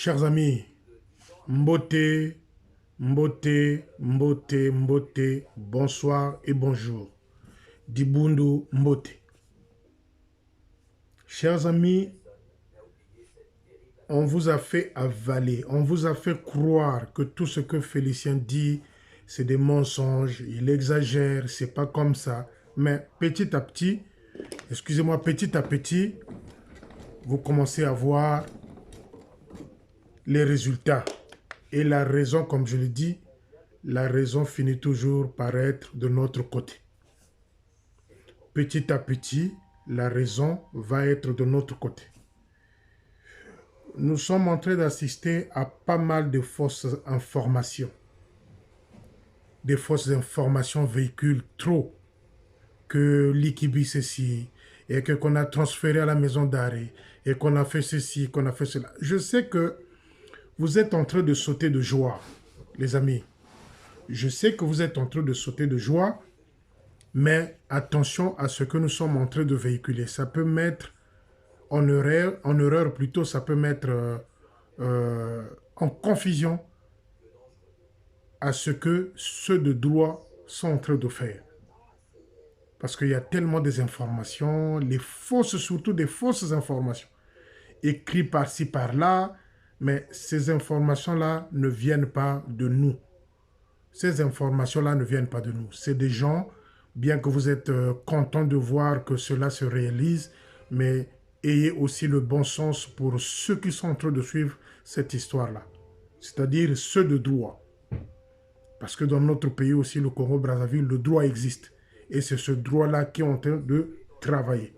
Chers amis, Mbote, Mbote, Mbote, Mbote, bonsoir et bonjour. Dibundu Mbote. Chers amis, on vous a fait avaler, on vous a fait croire que tout ce que Félicien dit, c'est des mensonges, il exagère, c'est pas comme ça. Mais petit à petit, excusez-moi, petit à petit, vous commencez à voir les résultats. Et la raison, comme je le dis, la raison finit toujours par être de notre côté. Petit à petit, la raison va être de notre côté. Nous sommes en train d'assister à pas mal de fausses informations. Des fausses informations véhiculent trop que l'Ikibi ceci, et qu'on a transféré à la maison d'arrêt, et qu'on a fait ceci, qu'on a fait cela. Je sais que vous êtes en train de sauter de joie, les amis. Je sais que vous êtes en train de sauter de joie, mais attention à ce que nous sommes en train de véhiculer. Ça peut mettre en erreur plutôt, ça peut mettre en confusion à ce que ceux de droit sont en train de faire. Parce qu'il y a tellement des informations, les fausses, surtout des fausses informations, écrites par-ci, par-là, mais ces informations-là ne viennent pas de nous. Ces informations-là ne viennent pas de nous. C'est des gens, bien que vous êtes contents de voir que cela se réalise, mais ayez aussi le bon sens pour ceux qui sont en train de suivre cette histoire-là. C'est-à-dire ceux de droit. Parce que dans notre pays aussi, le Congo-Brazzaville, le droit existe. Et c'est ce droit-là qui est en train de travailler.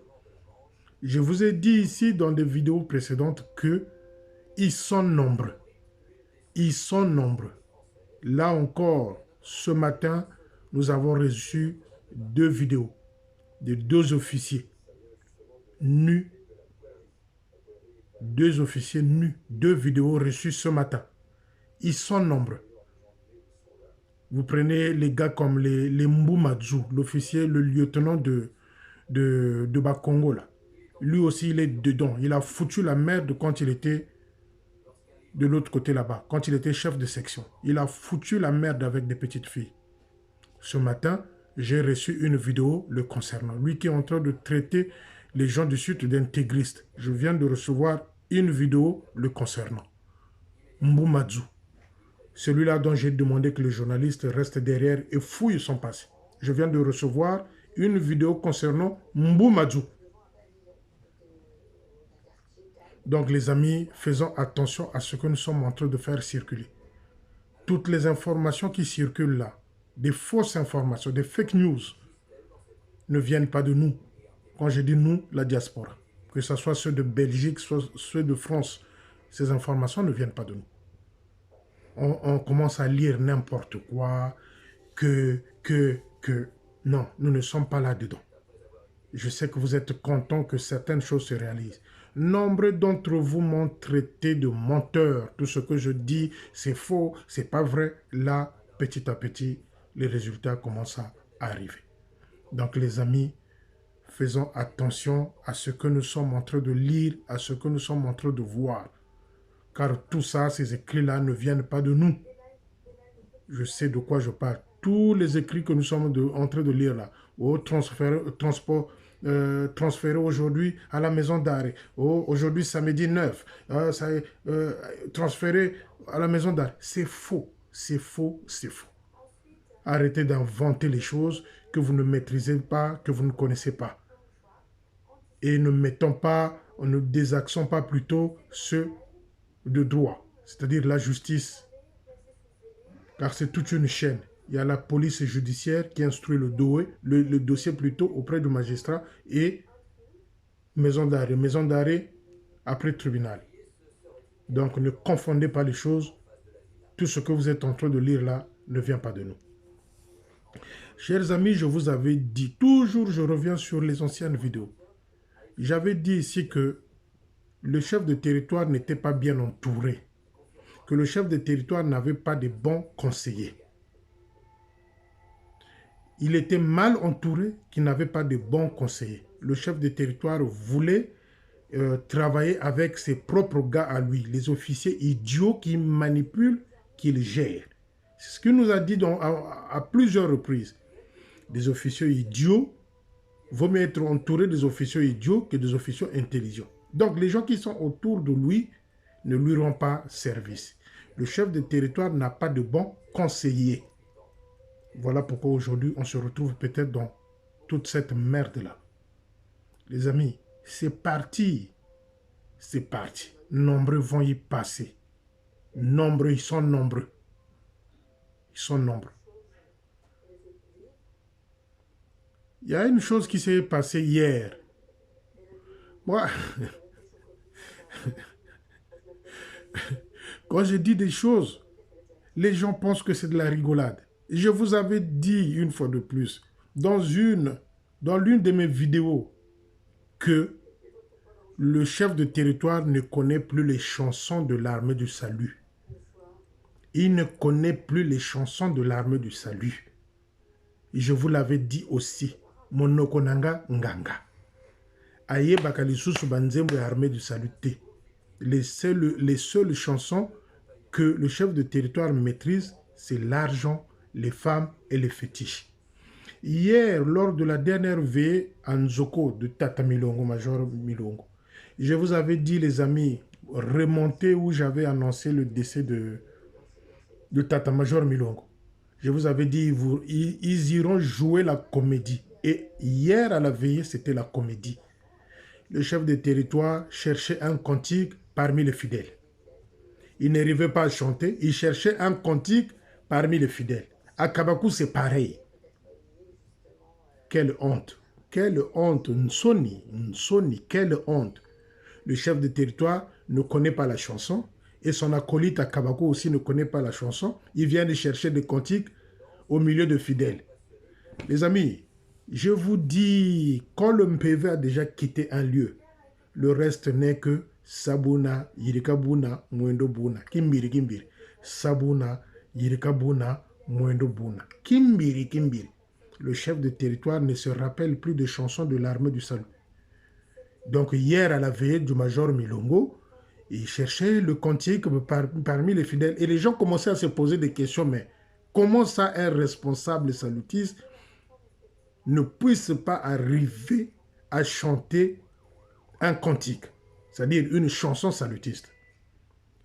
Je vous ai dit ici dans des vidéos précédentes qu'ils sont nombreux. Ils sont nombreux. Là encore, ce matin, nous avons reçu 2 vidéos de 2 officiers nus. 2 officiers nus. 2 vidéos reçues ce matin. Ils sont nombreux. Vous prenez les gars comme les Mbumadzu, l'officier, le lieutenant de Bakongo là. Lui aussi, il est dedans. Il a foutu la merde quand il était de l'autre côté là-bas, quand il était chef de section. Il a foutu la merde avec des petites filles. Ce matin, j'ai reçu une vidéo le concernant. Lui qui est en train de traiter les gens du Sud d'intégristes. Je viens de recevoir une vidéo le concernant. Mbumadzu. Celui-là dont j'ai demandé que le journaliste reste derrière et fouille son passé. Je viens de recevoir une vidéo concernant Mbumadzu. Donc les amis, faisons attention à ce que nous sommes en train de faire circuler. Toutes les informations qui circulent là, des fausses informations, des fake news, ne viennent pas de nous. Quand je dis nous, la diaspora, que ce soit ceux de Belgique, soit ceux de France, ces informations ne viennent pas de nous. On commence à lire n'importe quoi, non, nous ne sommes pas là-dedans. Je sais que vous êtes contents que certaines choses se réalisent. Nombre d'entre vous m'ont traité de menteur. Tout ce que je dis, c'est faux, c'est pas vrai. Là, petit à petit, les résultats commencent à arriver. Donc les amis, faisons attention à ce que nous sommes en train de lire, à ce que nous sommes en train de voir. Car tout ça, ces écrits-là ne viennent pas de nous. Je sais de quoi je parle. Tous les écrits que nous sommes en train de lire là, transféré aujourd'hui à la maison d'arrêt. Aujourd'hui, samedi 9, transféré à la maison d'arrêt. C'est faux, c'est faux, c'est faux. Arrêtez d'inventer les choses que vous ne maîtrisez pas, que vous ne connaissez pas. Et ne désaxons pas plutôt ceux de droit, c'est-à-dire la justice. Car c'est toute une chaîne. Il y a la police judiciaire qui instruit le dossier plutôt auprès du magistrat et maison d'arrêt après tribunal. Donc ne confondez pas les choses. Tout ce que vous êtes en train de lire là ne vient pas de nous. Chers amis, je vous avais dit, toujours je reviens sur les anciennes vidéos. J'avais dit ici que le chef de territoire n'était pas bien entouré, que le chef de territoire n'avait pas de bons conseillers. Il était mal entouré, qu'il n'avait pas de bons conseillers. Le chef de territoire voulait travailler avec ses propres gars à lui, les officiers idiots qui manipulent, qui gèrent. C'est ce qu'il nous a dit à plusieurs reprises. Des officiers idiots, vaut mieux être entouré des officiers idiots que des officiers intelligents. Donc les gens qui sont autour de lui ne lui rendent pas service. Le chef de territoire n'a pas de bons conseillers. Voilà pourquoi aujourd'hui on se retrouve peut-être dans toute cette merde-là. Les amis, c'est parti. C'est parti. Nombreux vont y passer. Nombreux, ils sont nombreux. Ils sont nombreux. Il y a une chose qui s'est passée hier. Moi, quand je dis des choses, les gens pensent que c'est de la rigolade. Je vous avais dit une fois de plus, dans l'une de mes vidéos, que le chef de territoire ne connaît plus les chansons de l'armée du salut. Il ne connaît plus les chansons de l'armée du salut. Et je vous l'avais dit aussi. Monokonanga nganga. Aye bakalisusu banzembo ya armée du salut. Les seules chansons que le chef de territoire maîtrise, c'est l'argent, les femmes et les fétiches. Hier, lors de la dernière veillée à Nzoko de Tata Milongo, Major Milongo, je vous avais dit, les amis, remontez où j'avais annoncé le décès de Tata Major Milongo. Je vous avais dit, ils iront jouer la comédie. Et hier, à la veillée, c'était la comédie. Le chef de territoire cherchait un cantique parmi les fidèles. Il n'arrivait pas à chanter, il cherchait un cantique parmi les fidèles. À Kabakou, c'est pareil. Quelle honte. Quelle honte. Nsoni, quelle honte. Le chef de territoire ne connaît pas la chanson et son acolyte à Kabakou aussi ne connaît pas la chanson. Il vient de chercher des cantiques au milieu de fidèles. Les amis, je vous dis, quand le MPV a déjà quitté un lieu, le reste n'est que Sabuna, Yirikabuna, Mwendo Buna. Kimbiri, Kimbiri. Sabuna, Yirikabuna, Mwendo Buna. Kimbiri, Kimbiri. Le chef de territoire ne se rappelle plus de chansons de l'armée du salut. Donc hier, à la veillée du Major Milongo, il cherchait le cantique parmi les fidèles. Et les gens commençaient à se poser des questions, mais comment ça un responsable salutiste ne puisse pas arriver à chanter un cantique, c'est-à-dire une chanson salutiste?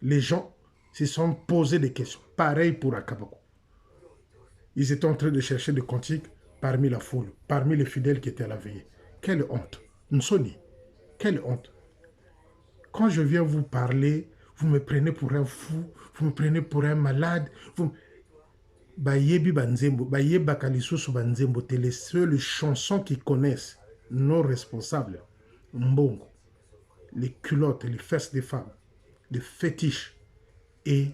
Les gens se sont posés des questions. Pareil pour Akabako. Ils étaient en train de chercher des cantiques parmi la foule, parmi les fidèles qui étaient à la veillée. Quelle honte. Nsoni, quelle honte. Quand je viens vous parler, vous me prenez pour un fou, vous me prenez pour un malade. Bayebi Banzembo, Bayeba Kalisusu Banzembo, c'est les seules chansons qu'ils connaissent, nos responsables. Mbongo, les culottes, les fesses des femmes, les fétiches et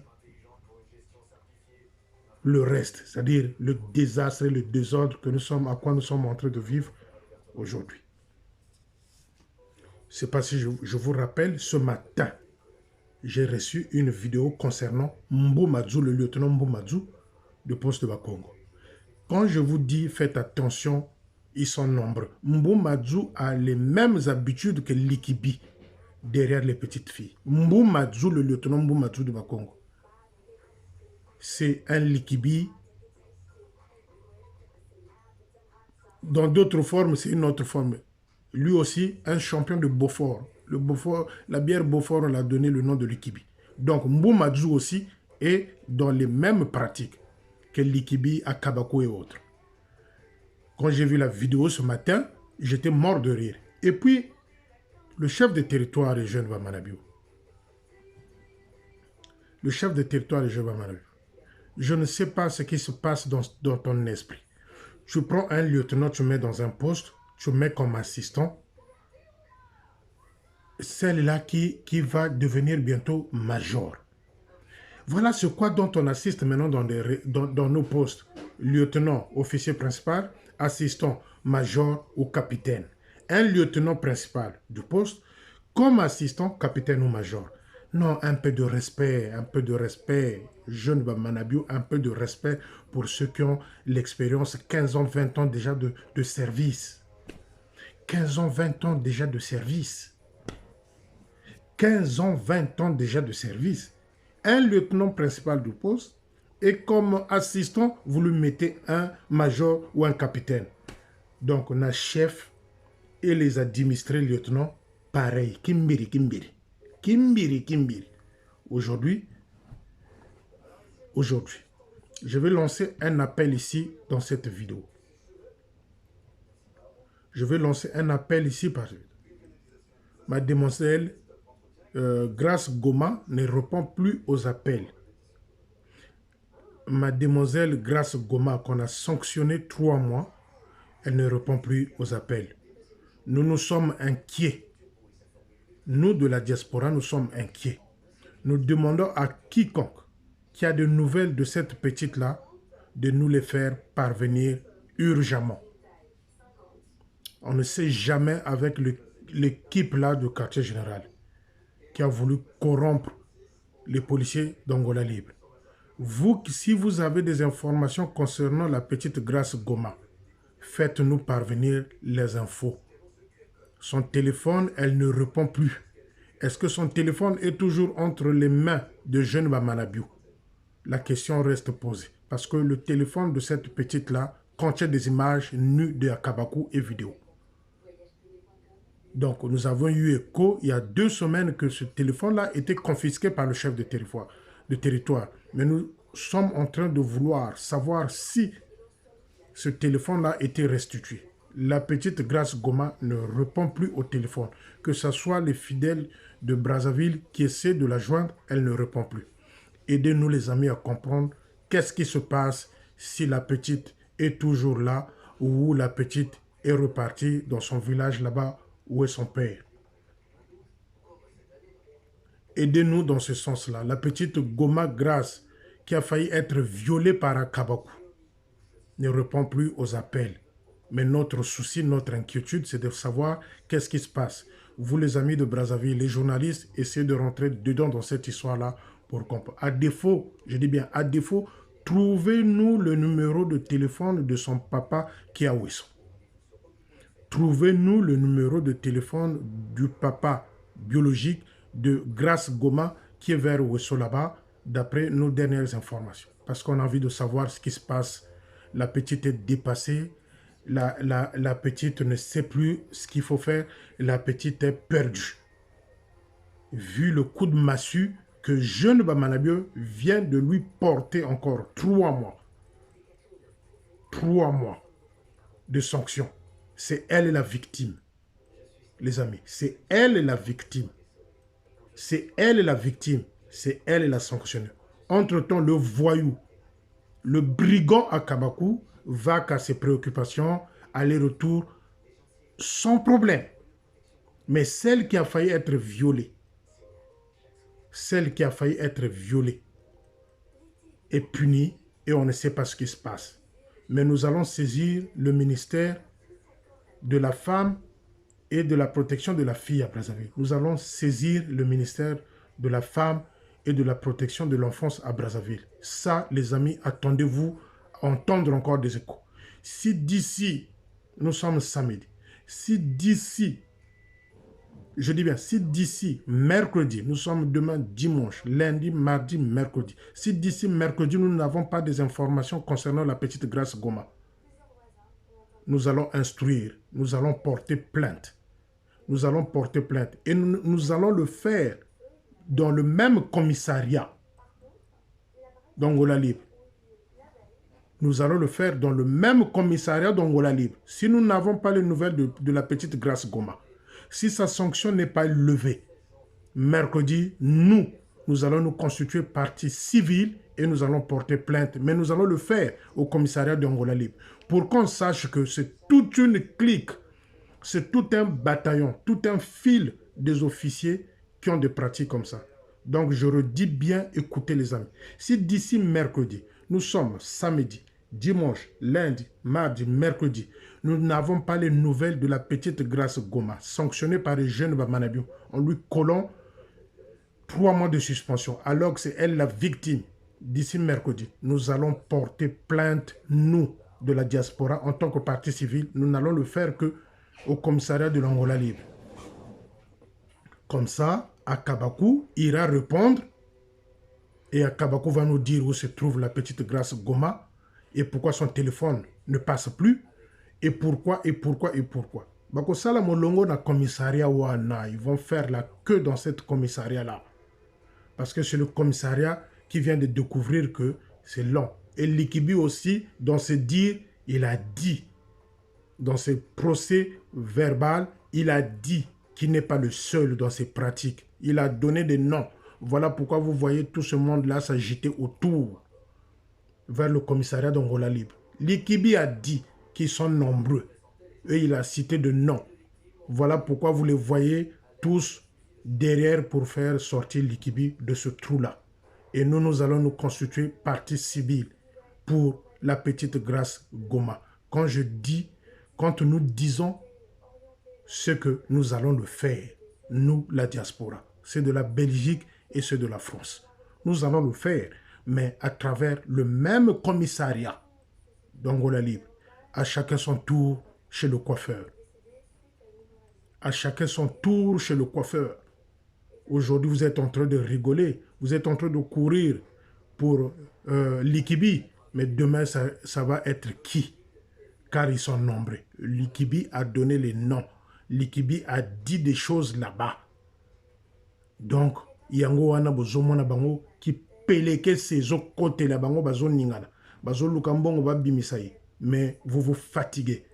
le reste, c'est-à-dire le désastre et le désordre à quoi nous sommes en train de vivre aujourd'hui. Je ne sais pas si je vous rappelle, ce matin, j'ai reçu une vidéo concernant Mboumadou, le lieutenant Mboumadou, de poste de Bakongo. Quand je vous dis, faites attention, ils sont nombreux. Mboumadou a les mêmes habitudes que Likibi derrière les petites filles. Mboumadou, le lieutenant Mboumadou de Bakongo, c'est un Likibi. Dans d'autres formes, c'est une autre forme. Lui aussi, un champion de Beaufort. Le Beaufort, la bière Beaufort, on l'a donné le nom de Likibi. Donc, Mboumadou aussi est dans les mêmes pratiques que Likibi, Akabako et autres. Quand j'ai vu la vidéo ce matin, j'étais mort de rire. Et puis, le chef de territoire est jeune Bamanabiou. Le chef de territoire est jeune Bamanabiou. Je ne sais pas ce qui se passe dans ton esprit. Tu prends un lieutenant, tu mets dans un poste, tu mets comme assistant celle-là qui va devenir bientôt major. Voilà ce quoi dont on assiste maintenant dans nos postes. Lieutenant, officier principal, assistant, major ou capitaine. Un lieutenant principal du poste comme assistant, capitaine ou major. Non, un peu de respect, jeune Bamanabiou, un peu de respect pour ceux qui ont l'expérience, 15 ans, 20 ans déjà de service. 15 ans, 20 ans déjà de service. 15 ans, 20 ans déjà de service. Un lieutenant principal du poste, et comme assistant, vous lui mettez un major ou un capitaine. Donc, on a chef et les administrés lieutenants, pareil. Kimbiri, kimbiri. Kimbiri, kimbiri. Aujourd'hui, je vais lancer un appel ici dans cette vidéo. Je vais lancer un appel ici par mademoiselle Grace Goma ne répond plus aux appels. Mademoiselle Grace Goma, qu'on a sanctionné 3 mois, elle ne répond plus aux appels. Nous nous sommes inquiets. Nous, de la diaspora, nous sommes inquiets. Nous demandons à quiconque qui a de nouvelles de cette petite-là de nous les faire parvenir urgemment. On ne sait jamais avec l'équipe-là du quartier général qui a voulu corrompre les policiers d'Angola Libre. Vous, si vous avez des informations concernant la petite Grace Goma, faites-nous parvenir les infos. Son téléphone, elle ne répond plus. Est-ce que son téléphone est toujours entre les mains de Jeune Bamanabiou? La question reste posée. Parce que le téléphone de cette petite-là contient des images nues de Akabakou et vidéos. Donc, nous avons eu écho il y a 2 semaines que ce téléphone-là était confisqué par le chef de territoire. Mais nous sommes en train de vouloir savoir si ce téléphone-là était restitué. La petite Grace Goma ne répond plus au téléphone. Que ce soit les fidèles de Brazzaville qui essaient de la joindre, elle ne répond plus. Aidez-nous les amis à comprendre qu'est-ce qui se passe si la petite est toujours là ou la petite est repartie dans son village là-bas où est son père. Aidez-nous dans ce sens-là. La petite Goma Grace qui a failli être violée par Akabakou ne répond plus aux appels. Mais notre souci, notre inquiétude, c'est de savoir qu'est-ce qui se passe. Vous, les amis de Brazzaville, les journalistes, essayez de rentrer dedans dans cette histoire-là pour comprendre. À défaut, je dis bien à défaut, trouvez-nous le numéro de téléphone de son papa qui est à Ouesso. Trouvez-nous le numéro de téléphone du papa biologique de Grace Goma qui est vers Ouesso là-bas, d'après nos dernières informations. Parce qu'on a envie de savoir ce qui se passe. La petite est dépassée. La petite ne sait plus ce qu'il faut faire. La petite est perdue. Vu le coup de massue que Jeune Bamanabiou vient de lui porter encore 3 mois. 3 mois de sanctions. C'est elle la victime. Les amis, c'est elle la victime. C'est elle la victime. C'est elle la sanctionnée. Entre-temps, le voyou, le brigand à Kabakou va qu'à ses préoccupations, aller-retour, sans problème. Mais celle qui a failli être violée, est punie et on ne sait pas ce qui se passe. Mais nous allons saisir le ministère de la femme et de la protection de la fille à Brazzaville. Nous allons saisir le ministère de la femme et de la protection de l'enfance à Brazzaville. Ça, les amis, attendez-vous à entendre encore des échos. Si d'ici, nous sommes samedi, si d'ici, je dis bien, si d'ici mercredi, nous sommes demain dimanche, lundi, mardi, mercredi, si d'ici mercredi, nous n'avons pas des informations concernant la petite Grace Goma, nous allons instruire, nous allons porter plainte. Nous allons porter plainte et nous allons le faire dans le même commissariat d'Angola Libre. Nous allons le faire dans le même commissariat d'Angola Libre. Si nous n'avons pas les nouvelles de la petite Grace Goma, si sa sanction n'est pas levée, mercredi, nous allons nous constituer partie civile et nous allons porter plainte. Mais nous allons le faire au commissariat d'Angola Libre pour qu'on sache que c'est toute une clique, c'est tout un bataillon, tout un fil des officiers qui ont des pratiques comme ça. Donc, je redis bien, écoutez les amis. Si d'ici mercredi, nous sommes samedi, dimanche, lundi, mardi, mercredi, nous n'avons pas les nouvelles de la petite Grace Goma, sanctionnée par les jeunes Bamanabiou, en lui collant 3 mois de suspension, alors que c'est elle la victime. D'ici mercredi, nous allons porter plainte, nous, de la diaspora, en tant que partie civile. Nous n'allons le faire que au commissariat de l'Angola Libre. Comme ça, Akabakou ira répondre et Akabakou va nous dire où se trouve la petite Grâce Goma et pourquoi son téléphone ne passe plus et pourquoi. Bako sala molongo na commissariat wana, ils vont faire la queue dans cette commissariat là parce que c'est le commissariat qui vient de découvrir que c'est long. Et Likibi aussi, dans ses dires, il a dit, dans ses procès verbal, il a dit qu'il n'est pas le seul dans ses pratiques. Il a donné des noms. Voilà pourquoi vous voyez tout ce monde-là s'agiter autour vers le commissariat d'Angola Libre. Likibi a dit qu'ils sont nombreux. Et il a cité de noms. Voilà pourquoi vous les voyez tous derrière pour faire sortir Likibi de ce trou-là. Et nous allons nous constituer partie civile pour la petite Grâce Goma. Quand nous disons ce que nous allons le faire, nous, la diaspora, c'est de la Belgique et c'est de la France. Nous allons le faire, mais à travers le même commissariat d'Angola Libre, à chacun son tour chez le coiffeur. À chacun son tour chez le coiffeur. Aujourd'hui, vous êtes en train de rigoler, vous êtes en train de courir pour Likibi, mais demain, ça va être qui? Car ils sont nombreux. Likibi a donné les noms. Likibi a dit des choses là-bas. Donc, yango wana bozomona bango qui peleke ses autres côtés là bango bazo ningana. Bazo lukambongo ba bimisai. Mais vous vous fatiguez.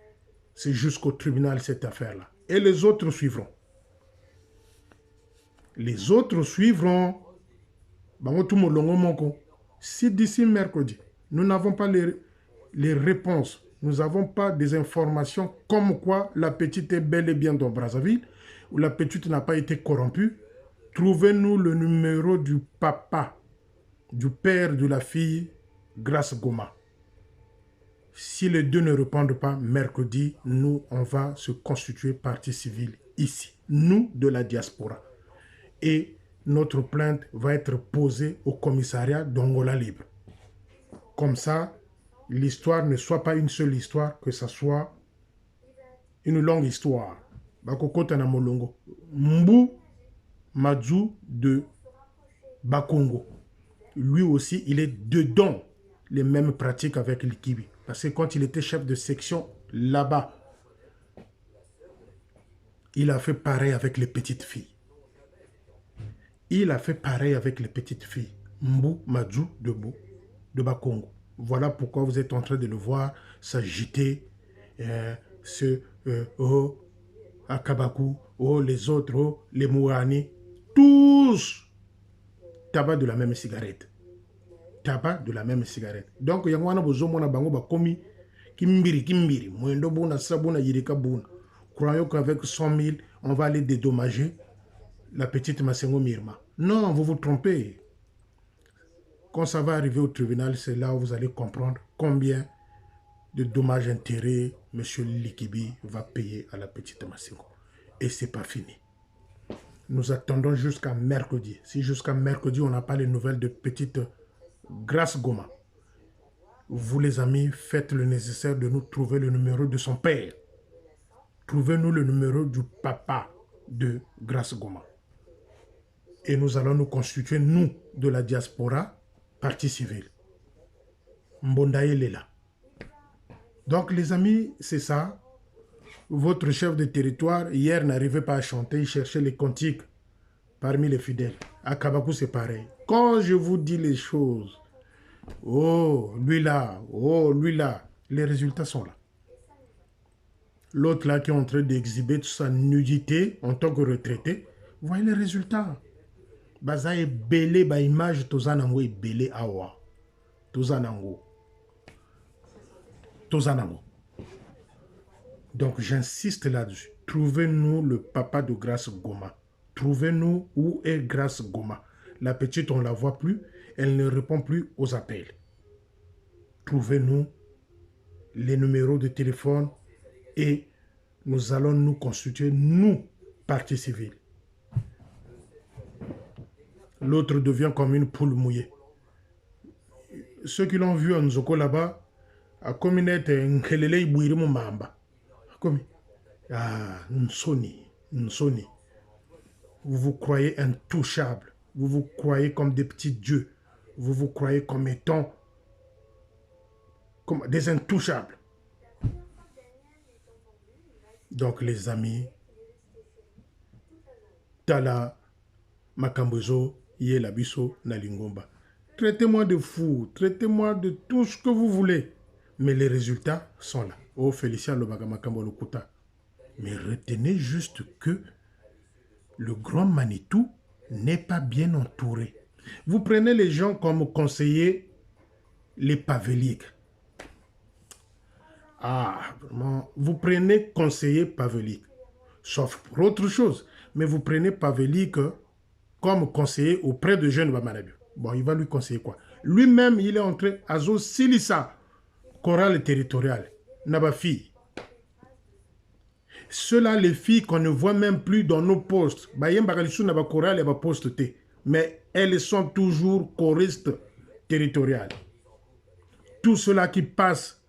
C'est jusqu'au tribunal cette affaire-là. Et les autres suivront. Les autres suivront. Bango tout molongo moko. Si d'ici mercredi, nous n'avons pas les réponses, nous n'avons pas des informations comme quoi la petite est bel et bien dans Brazzaville, ou la petite n'a pas été corrompue, trouvez-nous le numéro du papa, du père de la fille, Grâce Goma. Si les deux ne répondent pas, mercredi, nous, on va se constituer partie civile ici, nous de la diaspora. Et notre plainte va être posée au commissariat d'Angola Libre. Comme ça, l'histoire ne soit pas une seule histoire, que ça soit une longue histoire. Bakokota na molongo. Mbu Madju de Bakongo. Lui aussi, il est dedans les mêmes pratiques avec Likibi. Parce que quand il était chef de section là-bas, il a fait pareil avec les petites filles. Il a fait pareil avec les petites filles. Mbu Madju de Bakongo. Voilà pourquoi vous êtes en train de le voir s'agiter. Oh, Akabakou, oh, les autres, oh, les Mouani. Tous tabac de la même cigarette. Tabac de la même cigarette. Donc, il y a un besoin de komi kimbiri. Mwendo bona sabona yirika bona. Croyons qu'avec 100 000, on va aller dédommager la petite Massengo Mirma. Non, vous vous trompez. Quand ça va arriver au tribunal, c'est là où vous allez comprendre combien de dommages intérêts M. Likibi va payer à la petite Massengo. Et ce n'est pas fini. Nous attendons jusqu'à mercredi. Si jusqu'à mercredi, on n'a pas les nouvelles de petite Grâce Goma, vous les amis, faites le nécessaire de nous trouver le numéro de son père. Trouvez-nous le numéro du papa de Grâce Goma. Et nous allons nous constituer, nous, de la diaspora, partie civile. Mbondaye Lela. Donc, les amis, c'est ça. Votre chef de territoire, hier, n'arrivait pas à chanter. Il cherchait les cantiques parmi les fidèles. À Kabakou, c'est pareil. Quand je vous dis les choses, oh, lui là, les résultats sont là. L'autre là qui est en train d'exhiber toute sa nudité en tant que retraité, voyez les résultats. Baza est belé, ba image, tozanango est belé awa. Tozanango. Donc j'insiste là-dessus. Trouvez-nous le papa de Grâce Goma. Trouvez-nous où est Grâce Goma. La petite, on ne la voit plus. Elle ne répond plus aux appels. Trouvez-nous les numéros de téléphone et nous allons nous constituer, nous, partie civile. L'autre devient comme une poule mouillée. Ceux qui l'ont vu en Nzoko là-bas, à Kominette, Nkelele Ibouirimo Mamba. Ah, Nsoni. Vous vous croyez intouchables. Vous vous croyez comme des petits dieux. Vous vous croyez comme étant comme des intouchables. Donc les amis, Tala Makambozo, Yelabiso, Nalingomba. Traitez-moi de fou, traitez-moi de tout ce que vous voulez. Mais les résultats sont là. Oh, Félicien Lobaga Makambo Lokuta. Mais retenez juste que le grand Manitou n'est pas bien entouré. Vous prenez les gens comme conseillers, les paveliques. Ah, vraiment, vous prenez conseiller pavelique, sauf pour autre chose. Mais vous prenez pavelique comme conseiller auprès de jeunes Bamanabio. Bon, il va lui conseiller quoi? Lui-même, il est entré à Zo Silissa, chorale territoriale, Nabafi. Ceux-là, les filles qu'on ne voit même plus dans nos postes, mais elles sont toujours choristes territoriales. Tout cela qui passe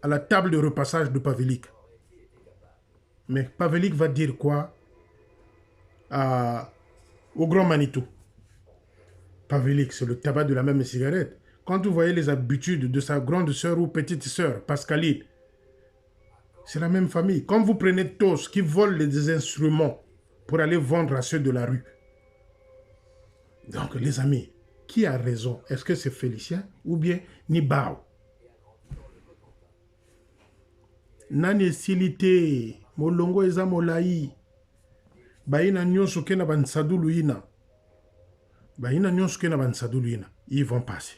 à la table de repassage de Pavelik. Mais Pavelik va dire quoi au grand Manitou? Pavelik, c'est le tabac de la même cigarette. Quand vous voyez les habitudes de sa grande sœur ou petite sœur, Pascaline, c'est la même famille. Quand vous prenez tous qui volent les instruments pour aller vendre à ceux de la rue. Donc, les amis, qui a raison? Est-ce que c'est Félicien ou bien Nibao? Nani silité, molongo eza molai. Baina nyonso ke na bansadulu ina. Baina nyonso ke na bansadulu ina. Ils vont passer.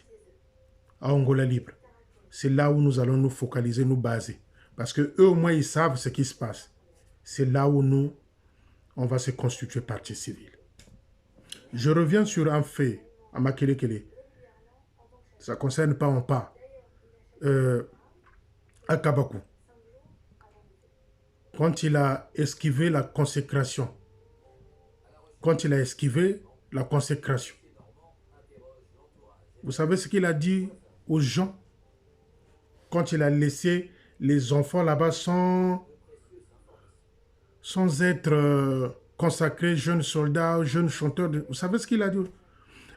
À Angola libre. C'est là où nous allons nous focaliser, nous baser. Parce que eux au moins ils savent ce qui se passe. C'est là où nous, on va se constituer partie civile. Je reviens sur un fait à Makelekele. Ça ne concerne pas en pas. À Kabakou. Quand il a esquivé la consécration. Quand il a esquivé la consécration. Vous savez ce qu'il a dit aux gens? Quand il a laissé les enfants là-bas sans être consacrés, jeunes soldats, jeunes chanteurs. Vous savez ce qu'il a dit?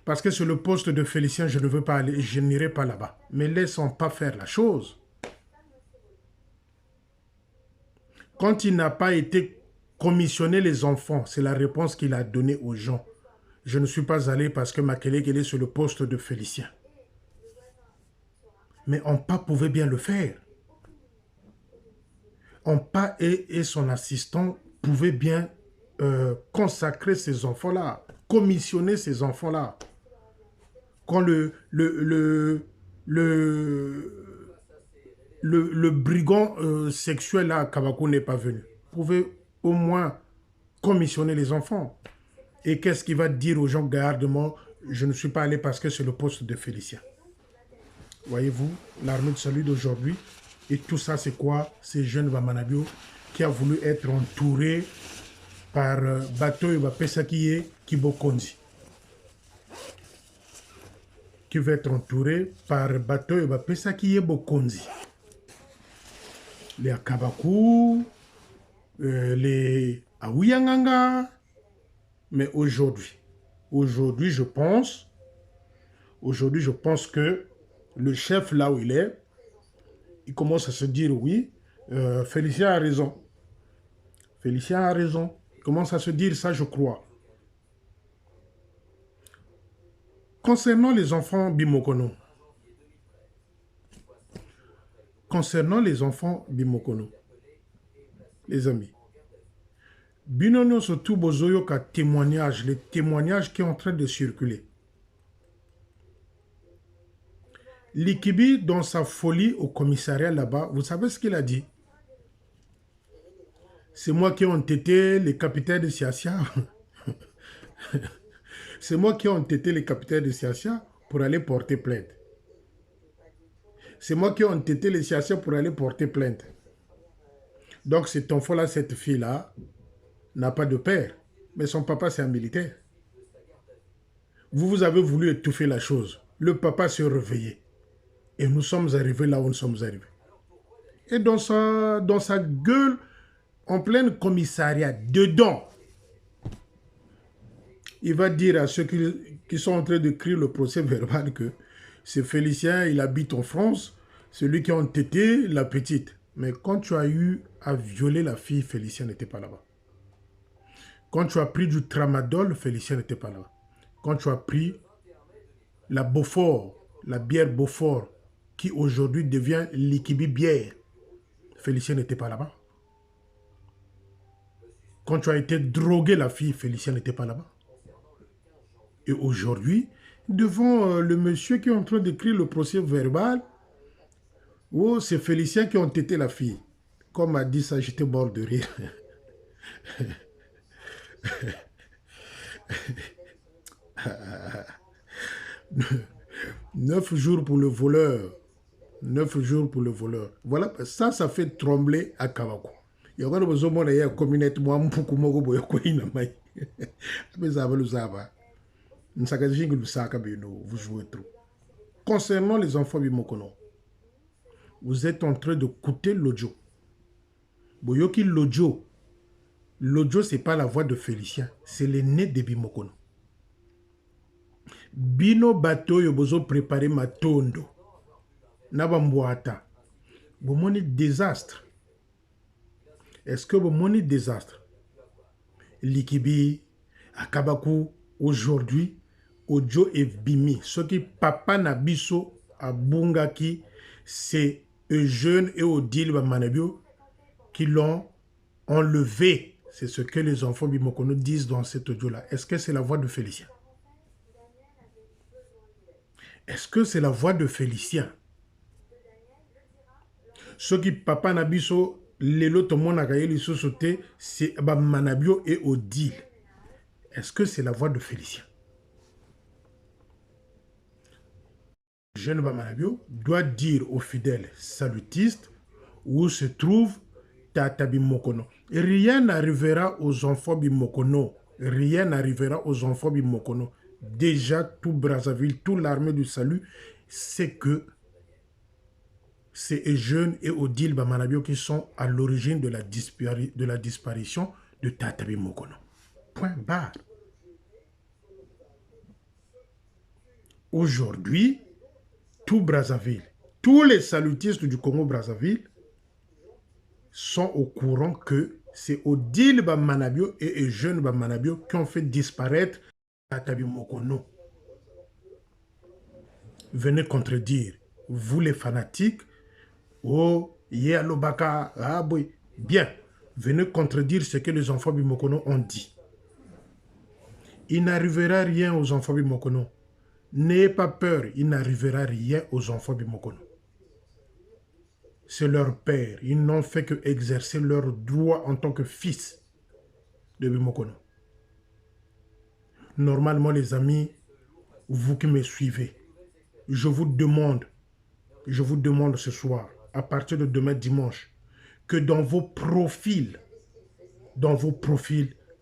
Parce que sur le poste de Félicien, je ne veux pas aller, je n'irai pas là-bas. Mais laissons pas faire la chose. Quand il n'a pas été commissionné les enfants, c'est la réponse qu'il a donnée aux gens. Je ne suis pas allé parce que Makelek est sur le poste de Félicien. Mais Ompa pouvait bien le faire. Ompa et son assistant pouvaient bien consacrer ces enfants-là, commissionner ces enfants-là. Quand le brigand sexuel à Kabako n'est pas venu, pouvez au moins commissionner les enfants. Et qu'est-ce qu'il va dire aux gens? Garde-moi, je ne suis pas allé parce que c'est le poste de Félicien. Voyez-vous, l'armée de salut d'aujourd'hui, et tout ça c'est quoi? Ces jeunes Bamanabio qui a voulu être entouré par Bato et Bapesakiye Kibokonzi. Qui va être entouré par Bato et Bapesakiye Bokonzi. Les Akabakou, les Aouyanganga. Mais aujourd'hui, je pense que le chef là où il est, il commence à se dire oui, Félicien a raison. Félicien a raison. Il commence à se dire ça, je crois. Concernant les enfants Bimokono, les amis, Binono surtout Bozoyo ka témoignage, les témoignages qui sont en train de circuler. Likibi, dans sa folie au commissariat là-bas, vous savez ce qu'il a dit? C'est moi qui ai entêté les capitaines de Siasia. C'est moi qui ai entêté les capitaines de Siasia pour aller porter plainte. C'est moi qui ai entêté les Siasia pour aller porter plainte. Donc cet enfant-là, cette fille-là, n'a pas de père. Mais son papa, c'est un militaire. Vous avez voulu étouffer la chose. Le papa s'est réveillé. Et nous sommes arrivés là où nous sommes arrivés. Et dans sa gueule, en plein commissariat, dedans, il va dire à ceux qui sont en train d'écrire le procès verbal que c'est Félicien, il habite en France, celui qui a entêté la petite. Mais quand tu as eu à violer la fille, Félicien n'était pas là-bas. Quand tu as pris du tramadol, Félicien n'était pas là. Quand tu as pris la Beaufort, la bière Beaufort, qui aujourd'hui devient Likibi bière, Félicien n'était pas là-bas. Quand tu as été drogué la fille, Félicien n'était pas là-bas. Et aujourd'hui, devant le monsieur qui est en train d'écrire le procès verbal, oh, c'est Félicien qui a entêté la fille. Comme a dit ça, j'étais mort de rire. 9 jours pour le voleur. 9 jours pour le voleur. Voilà, ça fait trembler à Kabako. Il y a besoin de communauté, moi, vous jouez trop. Concernant les enfants Bimokono, vous êtes en train de coûter l'audio. Boyoki l'audio. L'audio, ce n'est pas la voix de Félicien, c'est le nez de Bimokono. Bino bato yo bozo préparer ma tondo. Nabamboata. Bomoni désastre. Est-ce que bomoni désastre? Likibi, Akabaku, aujourd'hui, Ojo et Bimi. Ce qui papa Nabiso à Bungaki, c'est Eugène et Odile Bamanabio qui l'ont enlevé. C'est ce que les enfants Bimokono disent dans cet audio-là. Est-ce que c'est la voix de Félicien? Est-ce que c'est la voix de Félicien? Ce qui papa Nabiso, Lelo Tomon Akayeli Sosote, c'est Bamanabio et Odile. Est-ce que c'est la voix de Félicien? Jeune Bamanabio doit dire aux fidèles salutistes où se trouve Tata Bimokono. Rien n'arrivera aux enfants Bimokono. Rien n'arrivera aux enfants Bimokono. Déjà, tout Brazzaville, toute l'armée du salut, c'est que c'est Eugène et Odile Bamanabio qui sont à l'origine de la disparition de Tata Bimokono. Point barre. Aujourd'hui, tout Brazzaville, tous les salutistes du Congo-Brazzaville sont au courant que c'est Odile Bamanabio et Eugène Bamanabio qui ont fait disparaître Tata Bimokono. Venez contredire, vous les fanatiques, oh, Yalobaka, ah boy, bien, venez contredire ce que les enfants Bimokono ont dit. Il n'arrivera rien aux enfants Bimokono. N'ayez pas peur, il n'arrivera rien aux enfants Bimokono. C'est leur père. Ils n'ont fait que exercer leur droit en tant que fils de Bimokono. Normalement, les amis, vous qui me suivez, je vous demande ce soir, à partir de demain dimanche, que dans vos profils,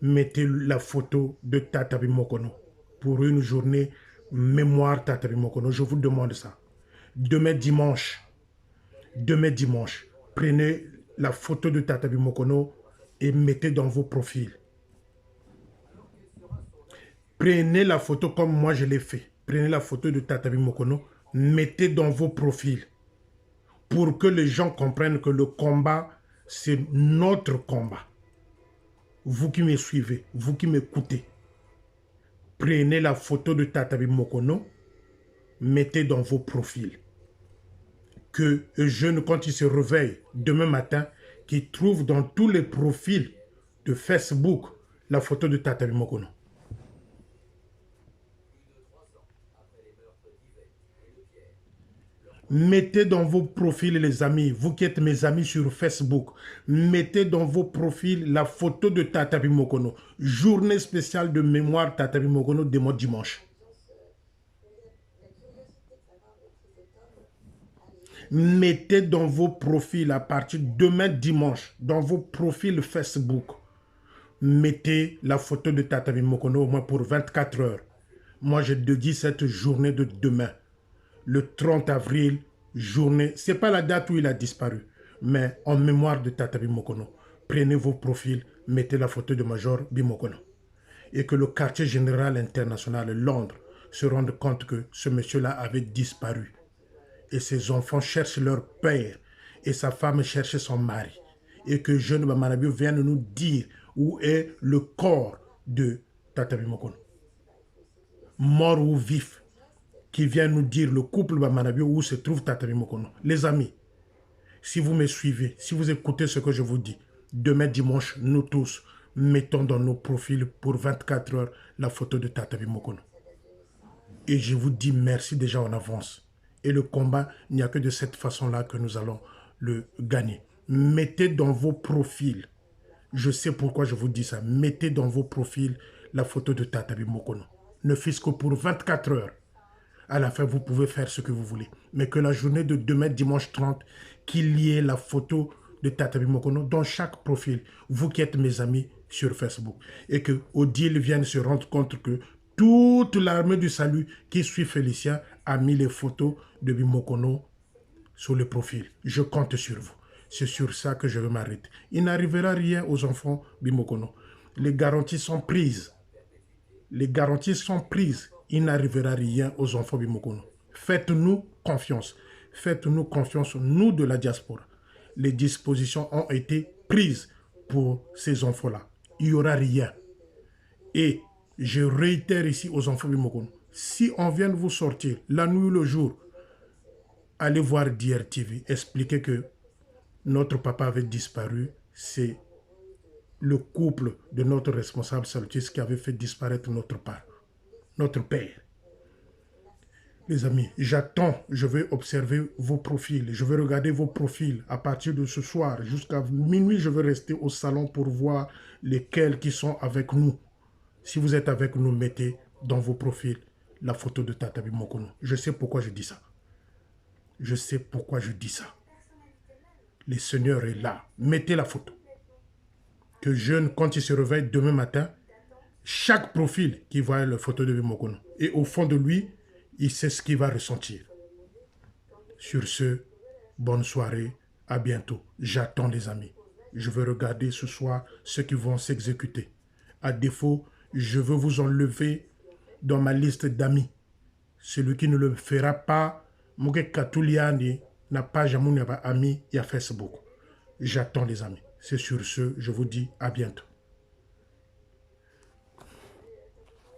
mettez la photo de Tata Bimokono pour une journée mémoire Tata Bimokono. Je vous demande ça. Demain dimanche, prenez la photo de Tata Bimokono et mettez dans vos profils. Prenez la photo comme moi je l'ai fait. Prenez la photo de Tata Bimokono, mettez dans vos profils pour que les gens comprennent que le combat, c'est notre combat. Vous qui me suivez, vous qui m'écoutez, prenez la photo de Tata Bimokono, mettez dans vos profils. Que un jeune, quand il se réveille demain matin, qu'il trouve dans tous les profils de Facebook la photo de Tata Bimokono. Mettez dans vos profils, les amis, vous qui êtes mes amis sur Facebook, mettez dans vos profils la photo de Tata Bimokono. Journée spéciale de mémoire Tata Bimokono de mon dimanche. Mettez dans vos profils à partir de demain dimanche, dans vos profils Facebook, mettez la photo de Tata Bimokono au moins pour 24 heures. Moi, je dédie cette journée de demain. Le 30 avril, journée, ce n'est pas la date où il a disparu, mais en mémoire de Tata Bimokono. Prenez vos profils, mettez la photo de Major Bimokono. et que le quartier général international Londres se rende compte que ce monsieur-là avait disparu. Et ses enfants cherchent leur père et sa femme cherche son mari. Et que Jeune Bamanabi vienne nous dire où est le corps de Tata Bimokono. Mort ou vif, qui vient nous dire le couple Bamanabi où se trouve Tata Bimokono. Les amis, si vous me suivez, si vous écoutez ce que je vous dis, demain dimanche, nous tous mettons dans nos profils pour 24 heures la photo de Tata Bimokono. Et je vous dis merci déjà en avance. Et le combat, il n'y a que de cette façon-là que nous allons le gagner. Mettez dans vos profils, je sais pourquoi je vous dis ça, mettez dans vos profils la photo de Tata Bimokono. Ne fût-ce que pour 24 heures. À la fin, vous pouvez faire ce que vous voulez. Mais que la journée de demain, dimanche 30, qu'il y ait la photo de Tata Bimokono dans chaque profil. Vous qui êtes mes amis sur Facebook. Et que Odile vienne se rendre compte que toute l'armée du salut qui suit Félicien a mis les photos de Bimokono sur le profil. Je compte sur vous. C'est sur ça que je vais m'arrêter. Il n'arrivera rien aux enfants Bimokono. Les garanties sont prises. Les garanties sont prises. Il n'arrivera rien aux enfants Bimokono. Faites-nous confiance. Faites-nous confiance, nous de la diaspora. Les dispositions ont été prises pour ces enfants-là. Il n'y aura rien. Et je réitère ici aux enfants Bimokono, si on vient de vous sortir la nuit ou le jour, allez voir DRTV, expliquez que notre papa avait disparu, c'est le couple de notre responsable salutiste qui avait fait disparaître notre père. Les amis, j'attends, je vais observer vos profils, je vais regarder vos profils à partir de ce soir jusqu'à minuit, je vais rester au salon pour voir lesquels qui sont avec nous. Si vous êtes avec nous, mettez dans vos profils la photo de Tata Bimokono. Je sais pourquoi je dis ça. Je sais pourquoi je dis ça. Le Seigneur est là. Mettez la photo. Que Jeune, quand il se réveille demain matin, chaque profil qui voit la photo de Bimokono. Et au fond de lui, il sait ce qu'il va ressentir. Sur ce, bonne soirée. À bientôt. J'attends les amis. Je vais regarder ce soir ceux qui vont s'exécuter. À défaut, je veux vous enlever dans ma liste d'amis. Celui qui ne le fera pas, Mouke Katouliani n'a pas jamais ami, il y a Facebook. J'attends les amis. C'est sur ce, je vous dis à bientôt.